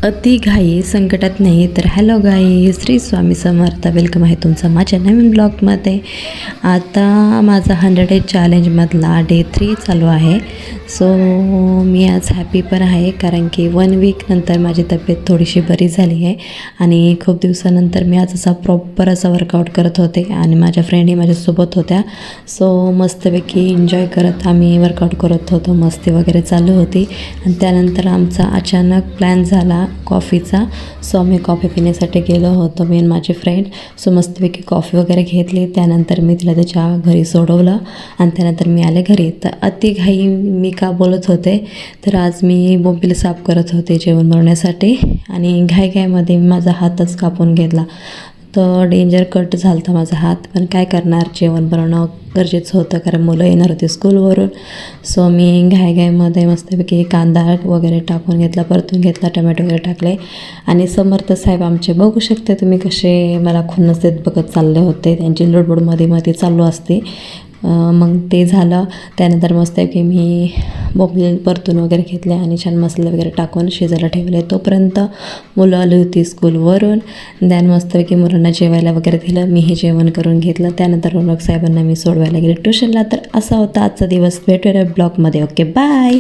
अति घाई संकटात नाही. तर हॅलो गाई, श्री स्वामी समर्थ. वेलकम आहे तुमचं माझ्या नवीन ब्लॉगमध्ये. आता माझा 100 डेज चॅलेंजमधला डे 3 चालू आहे. सो मी आज हॅपी पण आहे, कारण की 1 वीक नंतर माझी तब्येत थोडीशी बरी झाली आहे आणि खूप दिवसानंतर मी आज प्रॉपर असा वर्कआउट करत होते आणि माझ्या फ्रेंडही माझ्यासोबत होत्या. सो मस्तपैकी एन्जॉय करत आम्ही वर्कआउट करत होतो. मस्ती वगैरे चालू होती आणि त्यानंतर आमचा अचानक प्लॅन झाला कॉफीचा. सो आम्ही कॉफी पिण्यासाठी गेलो होतो, मी आणि माझी फ्रेंड. सो मस्तपैकी कॉफी वगैरे घेतली. त्यानंतर मी तिला त्याच्या घरी सोडवलं आणि त्यानंतर मी आले घरी. तर अति घाई मी का बोलत होते, तर आज मी बोंबील साफ करत होते जेवण बनवण्यासाठी आणि घाईमध्ये माझा हातच कापून घेतला. तर डेंजर कट झाला होता माझा हात, पण काय करणार, जेवण बनवणं गरजेचं होतं कारण मुलं येणार होती स्कूलवरून. सो मी घाईमध्ये मस्तपैकी कांदा वगैरे टाकून घेतला, परतून घेतला, टमॅटो वगैरे टाकले आणि समर्थ साहेब आमचे बघू शकते तुम्ही कसे मला खुन्नस देत बघत चालले होते. त्यांची लुडबुड मध्ये चालू असते. मग ते झालं. त्यानंतर मस्तपैकी मी बोंबील परतून वगैरे घेतले आणि छान मसाले वगैरे टाकून शिजायला ठेवले. तोपर्यंत मुलं आली होती स्कूलवरून. दॅन मस्तपैकी मुलांना जेवायला वगैरे दिलं, मीही जेवण करून घेतलं. त्यानंतर रोनक साहेबांना मी सोडवायला गेले ट्युशनला. तर असा होता आजचा दिवस. भेटूया ब्लॉगमध्ये. Okay, bye.